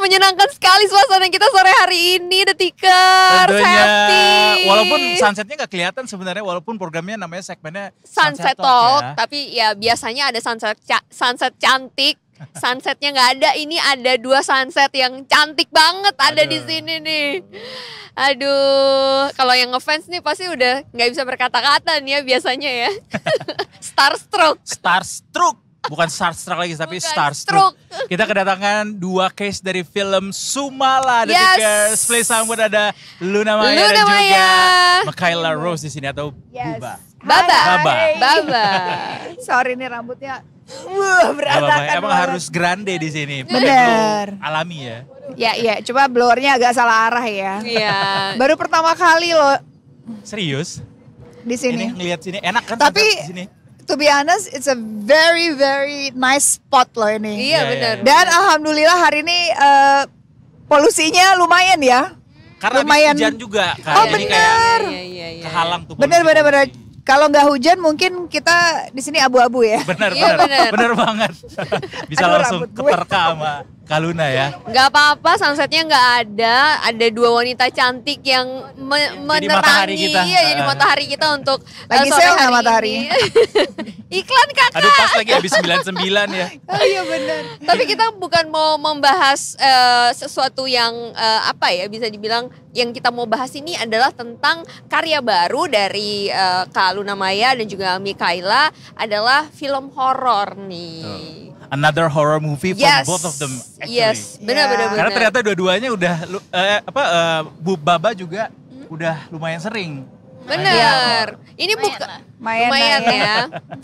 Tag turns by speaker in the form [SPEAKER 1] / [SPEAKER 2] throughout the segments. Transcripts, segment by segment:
[SPEAKER 1] menyenangkan sekali suasana kita sore hari ini, The Tikers.
[SPEAKER 2] Tentunya,
[SPEAKER 1] Happy.
[SPEAKER 2] walaupun sunsetnya gak kelihatan sebenarnya, walaupun programnya namanya segmennya
[SPEAKER 1] Sunset Talk, tapi ya biasanya ada sunset cantik. Sunsetnya nggak ada, ini ada 2 sunset yang cantik banget ada di sini nih. Aduh, kalau yang ngefans nih pasti udah nggak bisa berkata-kata nih ya biasanya ya. Starstruck.
[SPEAKER 2] Bukan Starstruck lagi tapi
[SPEAKER 1] Bukan,
[SPEAKER 2] Starstruck. Kita kedatangan 2 case dari film Sumala. The Tikers. Please sambut ada Luna Maya dan juga Michaela Rose di sini atau Buba.
[SPEAKER 1] Baba.
[SPEAKER 3] Sorry nih rambutnya
[SPEAKER 2] berantakan. Emang harus grande di sini.
[SPEAKER 3] Bener.
[SPEAKER 2] Alami ya.
[SPEAKER 3] Ya, coba blowernya agak salah arah ya.
[SPEAKER 1] Iya.
[SPEAKER 3] Baru pertama kali loh
[SPEAKER 2] Serius?
[SPEAKER 3] di sini.
[SPEAKER 2] Ini ngelihat sini enak kan?
[SPEAKER 3] Tapi
[SPEAKER 2] di sini.
[SPEAKER 3] to be honest, it's a very very nice spot loh ini.
[SPEAKER 1] Iya benar.
[SPEAKER 3] Dan alhamdulillah hari ini polusinya lumayan ya.
[SPEAKER 2] Karena
[SPEAKER 3] lumayan.
[SPEAKER 2] hujan juga kan.
[SPEAKER 3] Oh,
[SPEAKER 2] Jadi
[SPEAKER 3] bener.
[SPEAKER 2] kayak kehalang tuh.
[SPEAKER 3] Bener. Kalau nggak hujan mungkin kita di sini abu-abu ya.
[SPEAKER 2] Bener. Bener banget. Bisa
[SPEAKER 3] Aduh,
[SPEAKER 2] langsung
[SPEAKER 3] rambut gue.
[SPEAKER 2] keterka sama Kaluna ya.
[SPEAKER 1] Gak apa-apa, sunsetnya nggak ada. Ada 2 wanita cantik yang menerangi.
[SPEAKER 2] matahari kita.
[SPEAKER 1] Iya, jadi matahari kita untuk
[SPEAKER 3] Lagi
[SPEAKER 1] sore
[SPEAKER 3] sale nggak
[SPEAKER 1] hari
[SPEAKER 3] matahari?
[SPEAKER 1] ini. Iklan kakak.
[SPEAKER 2] Aduh pas lagi habis 99 ya.
[SPEAKER 3] Oh iya benar.
[SPEAKER 1] Tapi kita bukan mau membahas sesuatu yang apa ya, bisa dibilang yang kita mau bahas ini adalah tentang karya baru dari Kak Luna Maya dan juga Michaela, adalah film horor nih.
[SPEAKER 2] Another horror movie from both of them actually.
[SPEAKER 1] Yes, benar.
[SPEAKER 2] Karena ternyata dua-duanya udah Bu Baba juga udah lumayan sering.
[SPEAKER 1] Bener. Ini bukan lumayan ya.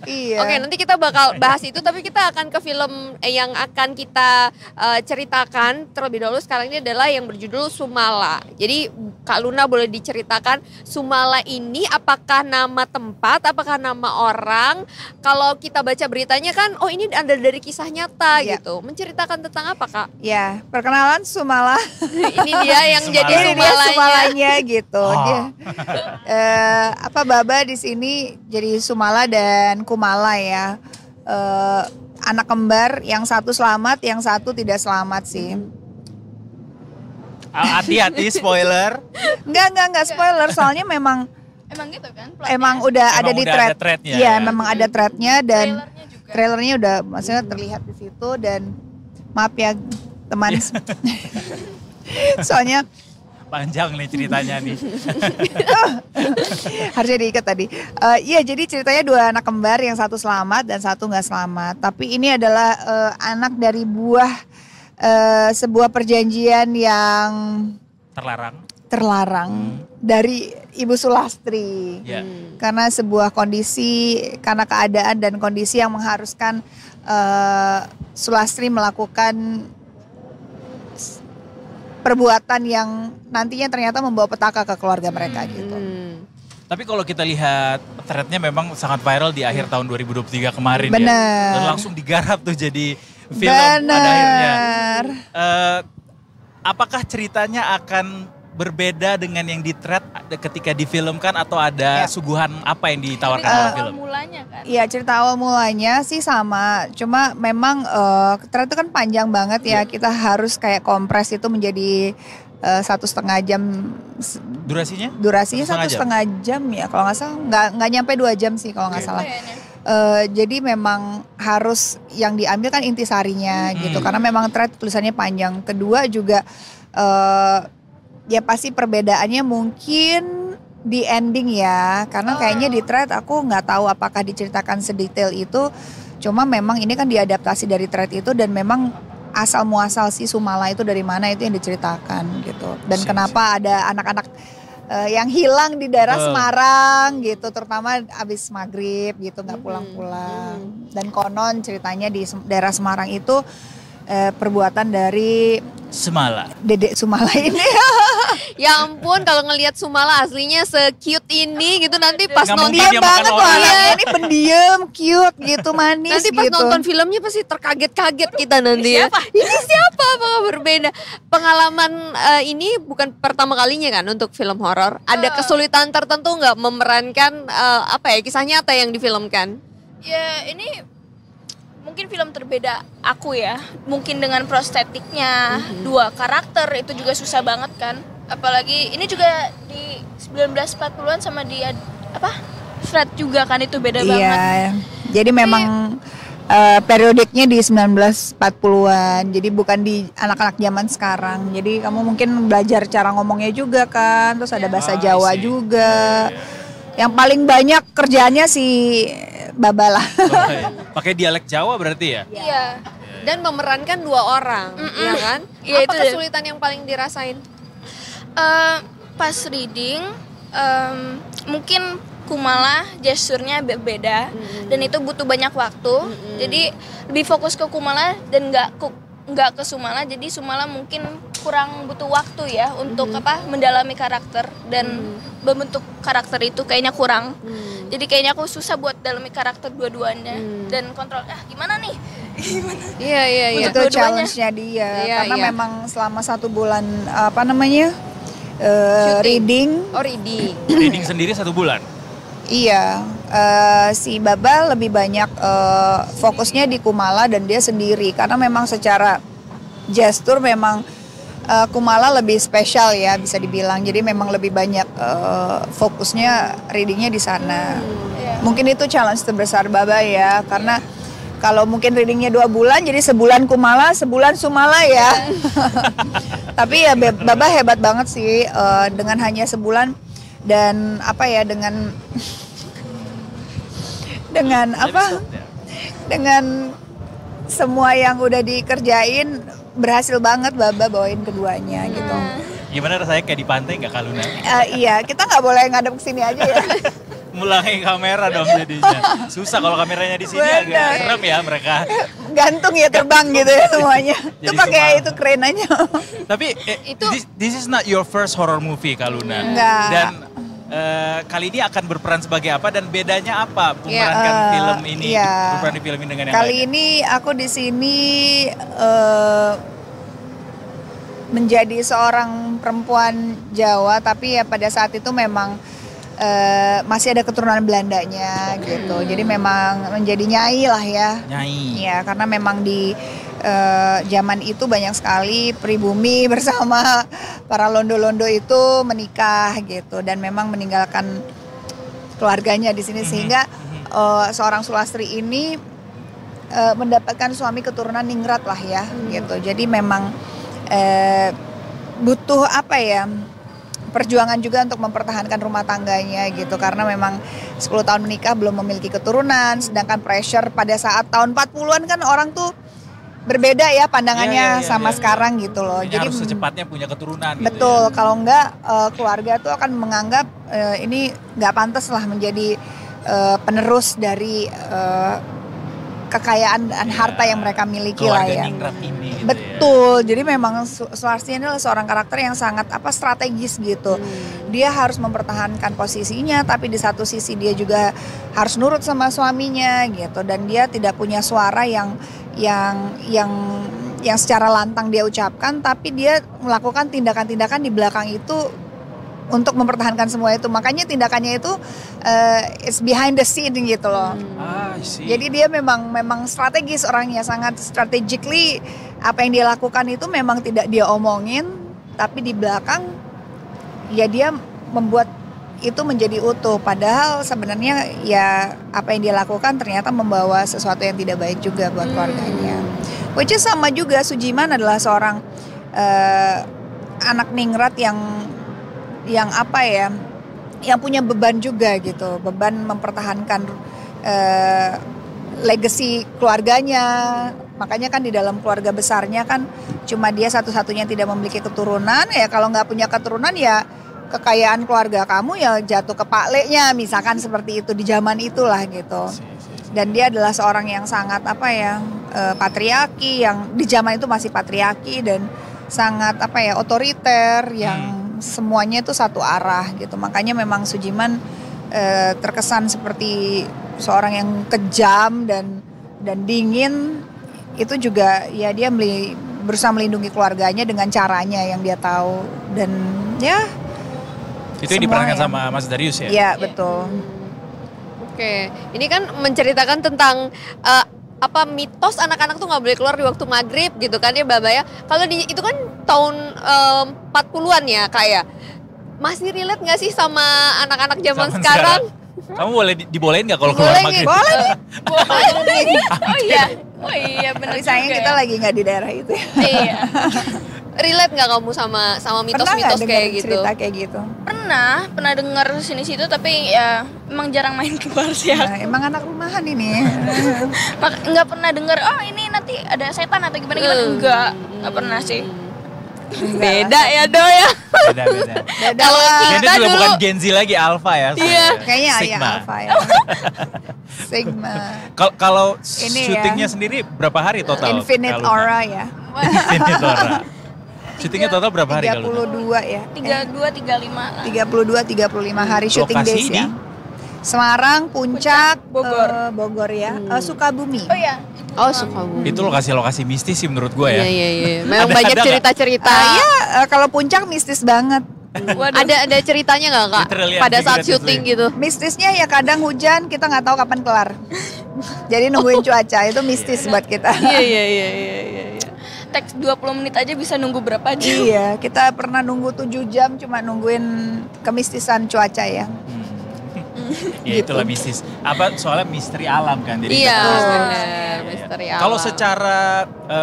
[SPEAKER 3] Iya.
[SPEAKER 1] Oke, nanti kita bakal bahas itu, tapi kita akan ke film yang akan kita ceritakan terlebih dahulu. Sekarang ini adalah yang berjudul Sumala. Jadi Kak Luna boleh diceritakan Sumala ini apakah nama tempat, apakah nama orang? Kalau kita baca beritanya kan, oh ini ada dari kisah nyata gitu. Menceritakan tentang apa Kak?
[SPEAKER 3] Ya, perkenalan Sumala.
[SPEAKER 1] Ini dia yang jadi
[SPEAKER 3] Ini dia
[SPEAKER 1] Sumalanya.
[SPEAKER 3] Sumalanya gitu.
[SPEAKER 2] Oh.
[SPEAKER 3] Dia Baba di sini jadi Sumala dan Kumala ya. Anak kembar, yang satu selamat, yang satu tidak selamat sih.
[SPEAKER 2] Hati-hati spoiler.
[SPEAKER 3] Enggak spoiler, soalnya memang
[SPEAKER 4] gitu kan?
[SPEAKER 3] emang udah ada di
[SPEAKER 2] udah
[SPEAKER 3] thread.
[SPEAKER 2] ada threadnya
[SPEAKER 3] Iya,
[SPEAKER 2] ya.
[SPEAKER 3] memang ada threadnya dan
[SPEAKER 4] Trailernya juga.
[SPEAKER 3] trailernya udah maksudnya terlihat di situ. Dan maaf ya teman, soalnya
[SPEAKER 2] Panjang nih ceritanya nih.
[SPEAKER 3] harusnya diikat tadi. Iya, jadi ceritanya 2 anak kembar, yang satu selamat dan satu nggak selamat. Tapi ini adalah anak dari sebuah perjanjian yang terlarang dari Ibu Sulastri.
[SPEAKER 2] Ya.
[SPEAKER 3] Karena sebuah kondisi, karena keadaan dan kondisi yang mengharuskan Sulastri melakukan perbuatan yang nantinya ternyata membawa petaka ke keluarga mereka gitu.
[SPEAKER 2] Tapi kalau kita lihat threadnya memang sangat viral di akhir tahun 2023 kemarin ya.
[SPEAKER 3] Bener.
[SPEAKER 2] Dan langsung digarap tuh jadi film pada akhirnya. Apakah ceritanya akan berbeda dengan yang di thread ketika difilmkan atau ada suguhan apa yang ditawarkan dalam film?
[SPEAKER 4] Mulanya kan.
[SPEAKER 3] Iya, cerita awal mulanya sih sama, cuma memang thread itu kan panjang banget ya. Kita harus kayak kompres itu menjadi 1,5 jam.
[SPEAKER 2] Durasinya?
[SPEAKER 3] Durasinya 1,5 jam ya kalau nggak salah, nggak nyampe 2 jam sih kalau nggak salah. Jadi memang harus yang diambil kan intisarinya gitu, karena memang thread tulisannya panjang. Kedua juga ya pasti perbedaannya mungkin di ending ya, karena kayaknya di thread aku nggak tahu apakah diceritakan sedetail itu. Cuma memang ini kan diadaptasi dari thread itu, dan memang asal muasal si Sumala itu dari mana itu yang diceritakan gitu. Dan kenapa ada anak-anak yang hilang di daerah Semarang gitu, terutama abis maghrib gitu nggak pulang-pulang. Dan konon ceritanya di daerah Semarang itu perbuatan dari Dedek Sumala ini.
[SPEAKER 1] Ya ampun, kalau ngelihat Sumala aslinya se-cute ini gitu, nanti pas
[SPEAKER 2] Nggak
[SPEAKER 1] nonton
[SPEAKER 2] mungkin dia makan
[SPEAKER 3] banget loh
[SPEAKER 2] orang.
[SPEAKER 3] anaknya ini, pendiam, cute gitu, manis
[SPEAKER 1] nanti pas
[SPEAKER 3] gitu.
[SPEAKER 1] nonton filmnya pasti terkaget-kaget kita nanti ya. Ini siapa? Apakah berbeda? Pengalaman ini bukan pertama kalinya kan untuk film horor. Ada kesulitan tertentu nggak memerankan apa ya, kisah nyata yang difilmkan?
[SPEAKER 4] Ya ini mungkin film terbeda aku ya, mungkin dengan prostetiknya, 2 karakter itu juga susah banget kan. Apalagi ini juga di 1940-an sama di Fred juga kan, itu beda banget.
[SPEAKER 3] Iya, jadi memang periodiknya di 1940-an, jadi bukan di anak-anak zaman sekarang. Jadi kamu mungkin belajar cara ngomongnya juga kan, terus ada bahasa Jawa juga. Yang paling banyak kerjaannya si Baba lah.
[SPEAKER 2] Pakai dialek Jawa berarti ya?
[SPEAKER 4] Iya.
[SPEAKER 1] Dan memerankan 2 orang, ya kan?
[SPEAKER 4] Iya,
[SPEAKER 1] Apa
[SPEAKER 4] itu
[SPEAKER 1] kesulitan yang paling dirasain?
[SPEAKER 4] Pas reading, mungkin Kumala gesturnya beda dan itu butuh banyak waktu. Jadi lebih fokus ke Kumala dan nggak ke Sumala. Jadi Sumala mungkin kurang butuh waktu ya untuk mendalami karakter dan membentuk karakter itu kayaknya kurang. Jadi kayaknya aku susah buat dalami karakter dua-duanya dan kontrol gimana nih?
[SPEAKER 1] Iya.
[SPEAKER 3] Itu challenge-nya dia, karena memang selama 1 bulan reading.
[SPEAKER 1] Oh, reading.
[SPEAKER 2] Reading sendiri 1 bulan?
[SPEAKER 3] Iya, si Baba lebih banyak fokusnya di Kumala dan dia sendiri, karena memang secara gestur memang Kumala lebih spesial ya bisa dibilang. Jadi memang lebih banyak fokusnya readingnya di sana. Mungkin itu challenge terbesar Baba ya, karena kalau mungkin readingnya 2 bulan, jadi sebulan Kumala, sebulan Sumala ya. Tapi ya Baba hebat banget sih dengan hanya sebulan. Dan dengan semua yang udah dikerjain berhasil banget Baba bawain keduanya gitu.
[SPEAKER 2] Gimana rasanya kayak di pantai nggak Kak Luna?
[SPEAKER 3] Iya, kita nggak boleh ngadep ke sini aja ya.
[SPEAKER 2] Mulai kamera dong jadinya. Susah kalau kameranya di sini agak serem ya mereka.
[SPEAKER 3] Gantung ya terbang gitu ya semuanya. Itu pakai itu keren aja.
[SPEAKER 2] Tapi this is not your first horror movie Kak Luna.
[SPEAKER 3] Enggak.
[SPEAKER 2] Dan kali ini akan berperan sebagai apa dan bedanya apa memerankan film ini? Berperan di film ini dengan yang
[SPEAKER 3] kali
[SPEAKER 2] lainnya?
[SPEAKER 3] ini aku di sini menjadi seorang perempuan Jawa, tapi ya pada saat itu memang masih ada keturunan Belandanya gitu. Jadi memang menjadi nyai lah ya.
[SPEAKER 2] Nyai.
[SPEAKER 3] Ya, karena memang di zaman itu banyak sekali pribumi bersama para londo-londo itu menikah gitu dan memang meninggalkan keluarganya di sini sehingga seorang Sulastri ini mendapatkan suami keturunan ningrat lah ya gitu. Jadi memang butuh perjuangan juga untuk mempertahankan rumah tangganya gitu, karena memang 10 tahun menikah belum memiliki keturunan, sedangkan pressure pada saat tahun 40-an kan orang tuh berbeda ya pandangannya sama sekarang gitu loh.
[SPEAKER 2] Jadi harus secepatnya punya keturunan.
[SPEAKER 3] Betul,
[SPEAKER 2] gitu ya.
[SPEAKER 3] Kalau enggak keluarga tuh akan menganggap ini nggak pantas lah menjadi penerus dari kekayaan dan harta yang mereka miliki lah ya.
[SPEAKER 2] Ini, gitu
[SPEAKER 3] betul, jadi memang Sularsi ini adalah seorang karakter yang sangat strategis gitu. Dia harus mempertahankan posisinya, tapi di satu sisi dia juga harus nurut sama suaminya gitu. Dan dia tidak punya suara yang secara lantang dia ucapkan, tapi dia melakukan tindakan-tindakan di belakang itu untuk mempertahankan semua itu. Makanya tindakannya itu it's behind the scene gitu loh. Jadi dia memang strategis orangnya, sangat strategically apa yang dia lakukan itu memang tidak dia omongin, tapi di belakang ya dia membuat itu menjadi utuh. Padahal sebenarnya ya apa yang dia lakukan ternyata membawa sesuatu yang tidak baik juga buat keluarganya. Which is sama juga Sujiman adalah seorang anak ningrat yang yang punya beban juga gitu, beban mempertahankan legacy keluarganya. Makanya kan di dalam keluarga besarnya kan cuma dia satu-satunya tidak memiliki keturunan. Ya kalau nggak punya keturunan ya kekayaan keluarga kamu ya jatuh ke Pak Leknya, misalkan seperti itu di zaman itulah gitu. Dan dia adalah seorang yang sangat patriarki, yang di zaman itu masih patriarki dan sangat otoriter, yang semuanya itu satu arah gitu. Makanya memang Sujiman terkesan seperti seorang yang kejam dan dingin. Itu juga ya dia berusaha melindungi keluarganya dengan caranya yang dia tahu, dan ya
[SPEAKER 2] itu yang diperankan sama Mas Darius ya?
[SPEAKER 3] Iya betul.
[SPEAKER 1] Oke, ini kan menceritakan tentang apa mitos anak-anak tuh nggak boleh keluar di waktu maghrib gitu kan ya Baba ya. Kalau itu kan tahun 40-an ya Kak ya. Masih relate nggak sih sama anak-anak zaman sekarang?
[SPEAKER 2] Kamu boleh dibolehin nggak kalau keluar maghrib?
[SPEAKER 3] Boleh nih.
[SPEAKER 4] Oh iya benar.
[SPEAKER 3] Tapi sayangnya kita lagi nggak di daerah itu ya.
[SPEAKER 4] Iya.
[SPEAKER 1] Relate nggak kamu sama mitos-mitos kayak gitu?
[SPEAKER 3] Cerita kayak gitu?
[SPEAKER 4] Pernah dengar sini situ tapi ya emang jarang main keluar sih.
[SPEAKER 3] Nah, emang anak rumahan ini.
[SPEAKER 4] Nggak pernah dengar oh ini nanti ada setan atau gimana nggak pernah sih.
[SPEAKER 1] Beda ya Do ya.
[SPEAKER 2] Beda.
[SPEAKER 1] Kalau
[SPEAKER 2] Ini
[SPEAKER 1] kita
[SPEAKER 2] juga
[SPEAKER 1] dulu
[SPEAKER 2] bukan Gen Z lagi, Alpha ya.
[SPEAKER 1] Iya.
[SPEAKER 3] Kayaknya ya
[SPEAKER 2] Sigma.
[SPEAKER 3] Alpha ya. Sigma.
[SPEAKER 2] Kalau
[SPEAKER 3] Ini
[SPEAKER 2] syutingnya
[SPEAKER 3] ya.
[SPEAKER 2] sendiri berapa hari total?
[SPEAKER 3] Infinite
[SPEAKER 2] Kak Luna?
[SPEAKER 3] Aura ya.
[SPEAKER 2] Infinite Aura. Syutingnya total berapa hari Kak Luna?
[SPEAKER 3] 32 ya.
[SPEAKER 4] 32-35
[SPEAKER 3] 32-35 hari syuting
[SPEAKER 2] Lokasi
[SPEAKER 3] days
[SPEAKER 2] di?
[SPEAKER 3] ya. Semarang, Puncak,
[SPEAKER 4] Bogor.
[SPEAKER 3] Bogor ya. Sukabumi.
[SPEAKER 4] Oh ya
[SPEAKER 1] Oh Sukabumi.
[SPEAKER 2] Itu lokasi-lokasi mistis sih menurut gue ya.
[SPEAKER 1] Iya. Memang
[SPEAKER 2] Ada-
[SPEAKER 1] banyak
[SPEAKER 2] ada nggak?
[SPEAKER 1] cerita-cerita.
[SPEAKER 3] Kalau Puncak mistis banget.
[SPEAKER 1] Ada ceritanya nggak Kak?
[SPEAKER 2] Literally and
[SPEAKER 1] Pada saat
[SPEAKER 2] figuratively.
[SPEAKER 1] syuting gitu.
[SPEAKER 3] Mistisnya ya kadang hujan kita nggak tahu kapan kelar. Jadi nungguin cuaca itu mistis buat kita.
[SPEAKER 1] Iya.
[SPEAKER 4] teks 20 menit aja bisa nunggu berapa jam.
[SPEAKER 3] Iya, kita pernah nunggu 7 jam cuma nungguin kemistisan cuaca ya.
[SPEAKER 2] Ya itulah mistis. Apa soalnya misteri alam kan. Jadi
[SPEAKER 1] Iya,
[SPEAKER 2] kita
[SPEAKER 1] benar. Misteri alam.
[SPEAKER 2] Kalau secara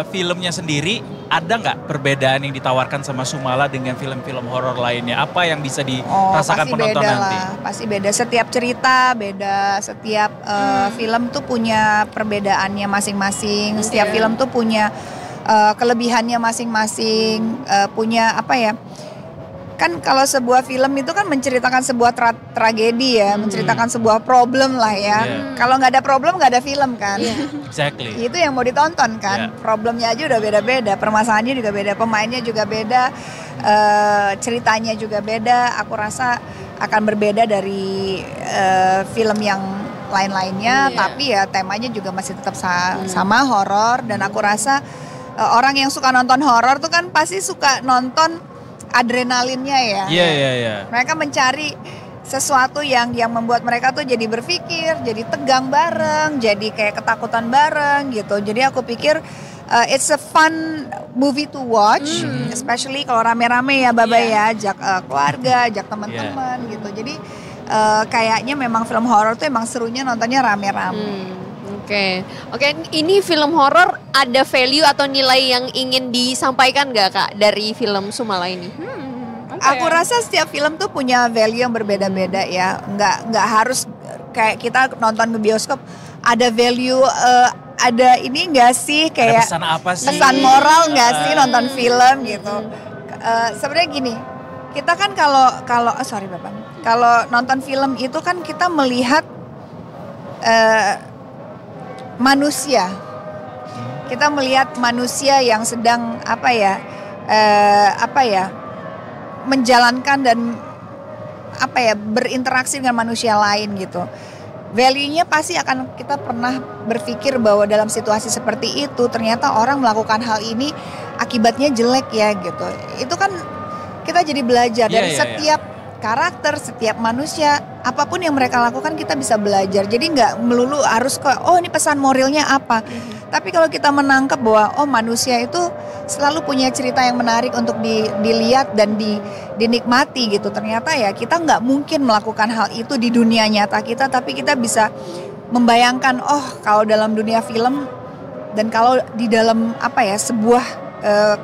[SPEAKER 2] filmnya sendiri ada nggak perbedaan yang ditawarkan sama Sumala dengan film-film horor lainnya? Apa yang bisa dirasakan
[SPEAKER 3] pasti
[SPEAKER 2] penonton
[SPEAKER 3] beda
[SPEAKER 2] nanti?
[SPEAKER 3] lah, pasti beda. Setiap cerita beda, setiap film tuh punya perbedaannya masing-masing. Setiap film tuh punya kelebihannya masing-masing, punya apa ya? Kan kalau sebuah film itu kan menceritakan sebuah tragedi ya, menceritakan sebuah problem lah ya.
[SPEAKER 2] Yeah.
[SPEAKER 3] Kalau nggak ada problem nggak ada film kan.
[SPEAKER 2] Exactly.
[SPEAKER 3] Itu yang mau ditonton kan.
[SPEAKER 2] Yeah.
[SPEAKER 3] Problemnya aja udah beda-beda, permasalahannya juga beda, pemainnya juga beda, ceritanya juga beda. Aku rasa akan berbeda dari film yang lain-lainnya, tapi ya temanya juga masih tetap sama horor. Dan aku rasa orang yang suka nonton horor tuh kan pasti suka nonton adrenalinnya ya.
[SPEAKER 2] Iya.
[SPEAKER 3] Mereka mencari sesuatu yang membuat mereka tuh jadi berpikir, jadi tegang bareng, jadi kayak ketakutan bareng gitu. Jadi aku pikir it's a fun movie to watch, especially kalau rame-rame ya Baba ya, ajak keluarga, ajak teman-teman gitu. Jadi kayaknya memang film horor tuh emang serunya nontonnya rame-rame.
[SPEAKER 1] Oke, ini film horor ada value atau nilai yang ingin disampaikan nggak Kak dari film Sumala ini?
[SPEAKER 3] Aku rasa setiap film tuh punya value yang berbeda-beda ya. Nggak harus kayak kita nonton ke bioskop ada value, ada ini nggak sih kayak
[SPEAKER 2] Ada pesan apa sih?
[SPEAKER 3] pesan moral nggak sih nonton film gitu. Sebenarnya gini, kita kan kalau sorry Bapak, kalau nonton film itu kan kita melihat manusia. Kita melihat manusia yang sedang menjalankan dan berinteraksi dengan manusia lain gitu. Value-nya pasti akan kita pernah berpikir bahwa dalam situasi seperti itu ternyata orang melakukan hal ini akibatnya jelek ya gitu. Itu kan kita jadi belajar dari setiap karakter, setiap manusia, apapun yang mereka lakukan kita bisa belajar. Jadi nggak melulu harus ini pesan moralnya apa. Tapi kalau kita menangkap bahwa manusia itu selalu punya cerita yang menarik untuk dilihat dan dinikmati gitu. Ternyata ya kita nggak mungkin melakukan hal itu di dunia nyata kita, tapi kita bisa membayangkan kalau dalam dunia film dan kalau di dalam sebuah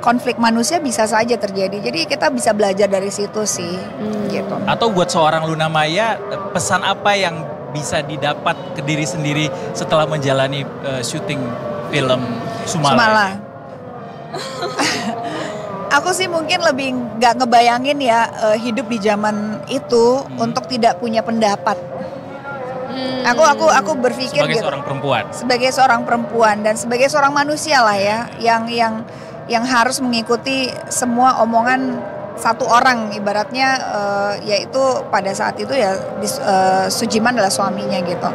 [SPEAKER 3] konflik manusia bisa saja terjadi. Jadi kita bisa belajar dari situ sih gitu.
[SPEAKER 2] Atau buat seorang Luna Maya, pesan apa yang bisa didapat ke diri sendiri setelah menjalani syuting film Sumala?
[SPEAKER 3] Aku sih mungkin lebih nggak ngebayangin ya hidup di zaman itu untuk tidak punya pendapat. Aku berpikir
[SPEAKER 2] sebagai
[SPEAKER 3] gitu. Sebagai seorang perempuan dan sebagai seorang manusia lah ya, yang harus mengikuti semua omongan satu orang, ibaratnya yaitu pada saat itu ya Sujiman adalah suaminya gitu.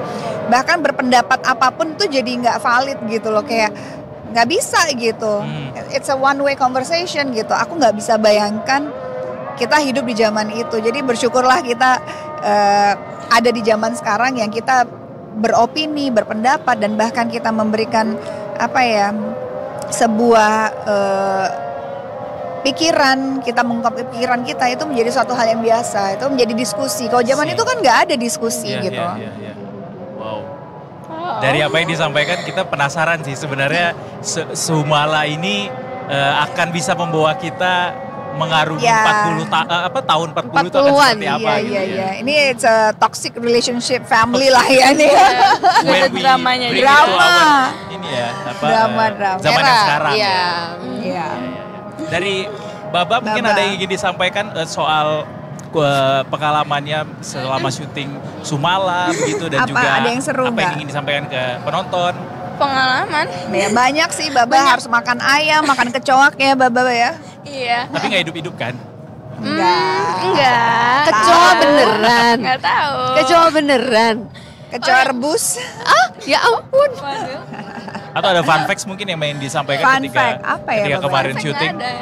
[SPEAKER 3] Bahkan berpendapat apapun tuh jadi nggak valid gitu loh, kayak nggak bisa gitu. It's a one way conversation gitu. Aku nggak bisa bayangkan kita hidup di zaman itu. Jadi bersyukurlah kita ada di zaman sekarang yang kita beropini, berpendapat, dan bahkan kita memberikan sebuah pikiran, kita mengungkap pikiran kita, itu menjadi suatu hal yang biasa, itu menjadi diskusi. Kalau zaman itu kan nggak ada diskusi gitu.
[SPEAKER 2] Wow. Dari apa yang disampaikan kita penasaran sih sebenarnya Sumala ini akan bisa membawa kita mengarungi 40 tahun 40 itu akan seperti apa gitu ya.
[SPEAKER 3] Ini it's a toxic relationship family lah ya ini.
[SPEAKER 4] Dramanya.
[SPEAKER 3] Drama.
[SPEAKER 2] Ini ya
[SPEAKER 3] Drama.
[SPEAKER 2] Zaman yang sekarang.
[SPEAKER 3] Iya.
[SPEAKER 2] Dari Baba mungkin ada yang ingin disampaikan soal pengalamannya selama syuting Sumala begitu, dan juga
[SPEAKER 3] ada yang seru
[SPEAKER 2] apa yang ingin disampaikan ke penonton.
[SPEAKER 4] Pengalaman.
[SPEAKER 3] Ya, banyak sih, Baba harus makan ayam, makan kecoak ya Baba ya.
[SPEAKER 4] Iya.
[SPEAKER 2] Tapi nggak hidup-hidup kan?
[SPEAKER 4] Enggak.
[SPEAKER 1] Kecoa beneran.
[SPEAKER 4] Nggak tahu.
[SPEAKER 1] Kecoa beneran.
[SPEAKER 3] Kecoa rebus.
[SPEAKER 1] Ya ampun.
[SPEAKER 4] Waduh.
[SPEAKER 2] Atau ada fun facts mungkin yang main disampaikan
[SPEAKER 3] Fun
[SPEAKER 2] ketika
[SPEAKER 3] fact, apa ya,
[SPEAKER 2] ketika
[SPEAKER 3] Bapak?
[SPEAKER 2] kemarin
[SPEAKER 4] Nggak
[SPEAKER 2] syuting?
[SPEAKER 4] ada.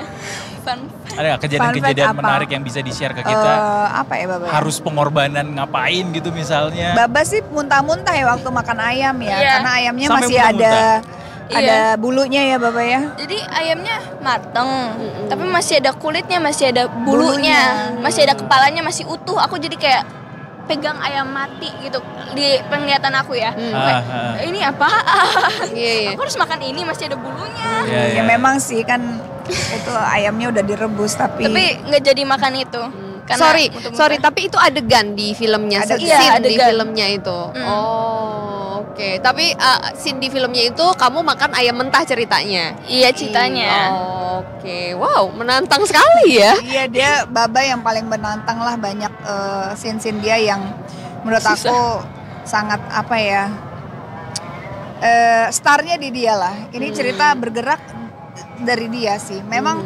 [SPEAKER 4] Fun.
[SPEAKER 2] Ada nggak kejadian-kejadian
[SPEAKER 3] Fun fact apa?
[SPEAKER 2] menarik yang bisa di-share ke kita?
[SPEAKER 3] Apa ya Baba?
[SPEAKER 2] Harus pengorbanan ngapain gitu misalnya?
[SPEAKER 3] Baba sih muntah-muntah ya waktu makan ayam ya,
[SPEAKER 4] Iya.
[SPEAKER 3] karena ayamnya
[SPEAKER 2] Sampai
[SPEAKER 3] masih
[SPEAKER 2] muntah-muntah.
[SPEAKER 3] ada bulunya ya Baba ya.
[SPEAKER 4] Jadi ayamnya mateng, tapi masih ada kulitnya, masih ada bulunya, masih ada kepalanya, masih utuh. Aku jadi kayak pegang ayam mati gitu di penglihatan aku ya. Kayak, ini apaan?
[SPEAKER 1] Iya.
[SPEAKER 4] Aku harus makan ini, masih ada bulunya.
[SPEAKER 3] Ya memang sih kan itu ayamnya udah direbus tapi
[SPEAKER 4] Nggak jadi makan itu. Karena muntah-muntah.
[SPEAKER 1] Sorry, tapi itu adegan di filmnya,
[SPEAKER 3] Ada-
[SPEAKER 1] scene
[SPEAKER 4] iya,
[SPEAKER 1] di
[SPEAKER 4] adegan.
[SPEAKER 1] filmnya itu. Oh, oke. Tapi scene di filmnya itu kamu makan ayam mentah ceritanya.
[SPEAKER 4] Iya ceritanya.
[SPEAKER 1] Oke, wow, menantang sekali ya.
[SPEAKER 3] iya dia Baba yang paling menantang lah, banyak scene-scene dia yang menurut aku sangat starnya di dia lah. Ini cerita bergerak dari dia sih. Memang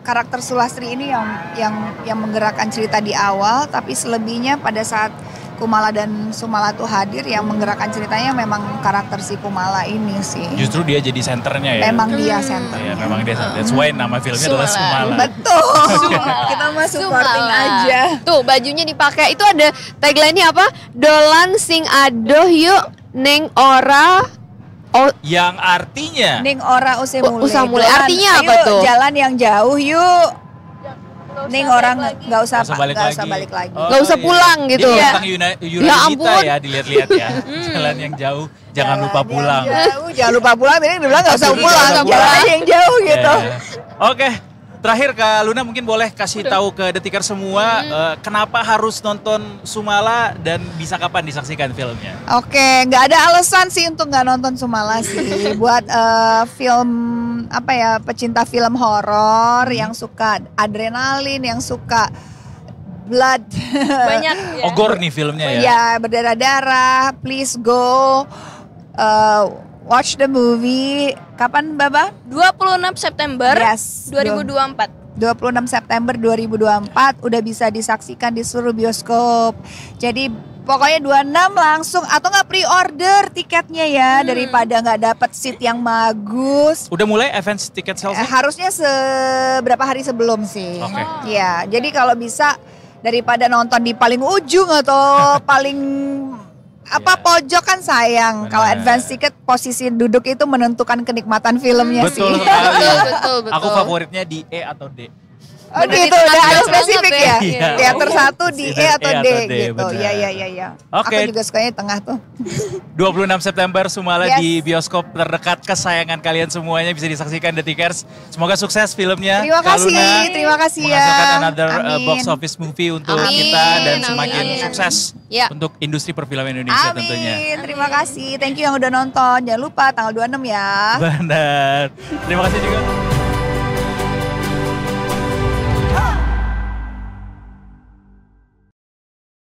[SPEAKER 3] karakter Sulastri ini yang menggerakkan cerita di awal, tapi selebihnya pada saat Kumala dan Sumala tuh hadir, yang menggerakkan ceritanya memang karakter si Kumala ini sih.
[SPEAKER 2] Justru dia jadi senternya ya.
[SPEAKER 3] Memang dia center.
[SPEAKER 2] Iya, memang dia center. That's why nama filmnya adalah Sumala.
[SPEAKER 3] Betul. Kita mah supporting
[SPEAKER 1] Sumala.
[SPEAKER 3] aja.
[SPEAKER 1] Tuh bajunya dipakai. Itu ada tagline-nya apa? Dolan sing adoh yuk neng ora. Oh,
[SPEAKER 2] Yang artinya
[SPEAKER 3] Ning ora use mule.
[SPEAKER 1] Usah mule.
[SPEAKER 3] Dolan,
[SPEAKER 1] Artinya apa
[SPEAKER 3] ayo
[SPEAKER 1] tuh?
[SPEAKER 3] Jalan yang jauh yuk. Ning orang nggak usah
[SPEAKER 2] balik
[SPEAKER 3] balik lagi.
[SPEAKER 2] Oh,
[SPEAKER 1] Nggak usah
[SPEAKER 2] iya.
[SPEAKER 1] pulang gitu.
[SPEAKER 2] Dia
[SPEAKER 1] Iya.
[SPEAKER 2] tentang
[SPEAKER 1] Ya
[SPEAKER 2] Yunanita
[SPEAKER 1] ampun.
[SPEAKER 2] ya, dilihat-lihat ya. Jalan yang jauh, jangan lupa
[SPEAKER 3] Jalan
[SPEAKER 2] pulang.
[SPEAKER 3] yang jauh, jangan lupa pulang. Tadi dia bilang nggak usah
[SPEAKER 2] Jangan
[SPEAKER 3] pulang,
[SPEAKER 2] lupa
[SPEAKER 3] jalan
[SPEAKER 2] pulang.
[SPEAKER 3] aja yang jauh gitu.
[SPEAKER 2] Ya. Oke, terakhir Kak Luna mungkin boleh kasih tahu ke Detikers semua kenapa harus nonton Sumala dan bisa kapan disaksikan filmnya?
[SPEAKER 3] Oke, nggak ada alasan sih untuk nggak nonton Sumala sih. Buat film pecinta film horor yang suka adrenalin, yang suka blood,
[SPEAKER 4] Banyak ya.
[SPEAKER 2] Ogor nih filmnya ya.
[SPEAKER 3] ya berdarah-darah. Please go watch the movie. Kapan Baba?
[SPEAKER 4] 26 September
[SPEAKER 3] Yes,
[SPEAKER 4] 2024.
[SPEAKER 3] 26 September 2024 udah bisa disaksikan di seluruh bioskop. Jadi pokoknya 26 langsung atau nggak pre-order tiketnya ya daripada nggak dapet seat yang bagus.
[SPEAKER 2] Udah mulai advance tiket sales?
[SPEAKER 3] Harusnya seberapa hari sebelum sih.
[SPEAKER 2] Oke.
[SPEAKER 3] Ya, jadi kalau bisa daripada nonton di paling ujung atau paling pojok kan sayang.
[SPEAKER 2] Benar.
[SPEAKER 3] Kalau advance tiket posisi duduk itu menentukan kenikmatan filmnya
[SPEAKER 2] Betul
[SPEAKER 3] sih.
[SPEAKER 2] sekali.
[SPEAKER 1] Betul.
[SPEAKER 2] Aku favoritnya di E atau D.
[SPEAKER 3] Oh
[SPEAKER 1] Bener,
[SPEAKER 3] gitu,
[SPEAKER 1] itu
[SPEAKER 3] udah ada
[SPEAKER 1] banget
[SPEAKER 3] spesifik
[SPEAKER 1] ya.
[SPEAKER 3] ya.
[SPEAKER 2] Iya.
[SPEAKER 3] Teater satu di E atau D gitu.
[SPEAKER 2] benar.
[SPEAKER 3] Iya.
[SPEAKER 2] Oke.
[SPEAKER 3] Aku juga sukanya tengah tuh.
[SPEAKER 2] 26 September Sumala
[SPEAKER 3] Yes.
[SPEAKER 2] di bioskop terdekat kesayangan kalian semuanya bisa disaksikan Detikers. Semoga sukses filmnya.
[SPEAKER 3] Terima
[SPEAKER 2] Kak
[SPEAKER 3] kasih,
[SPEAKER 2] Luna
[SPEAKER 3] terima kasih ya.
[SPEAKER 2] menghasilkan another
[SPEAKER 3] Amin.
[SPEAKER 2] box office movie untuk
[SPEAKER 1] Amin,
[SPEAKER 2] kita dan
[SPEAKER 1] amin,
[SPEAKER 2] semakin
[SPEAKER 1] amin.
[SPEAKER 2] sukses
[SPEAKER 1] Ya.
[SPEAKER 2] untuk industri perfilman Indonesia tentunya.
[SPEAKER 3] Terima kasih. Thank you yang udah nonton. Jangan lupa tanggal 26 ya.
[SPEAKER 2] Benar. Terima kasih juga.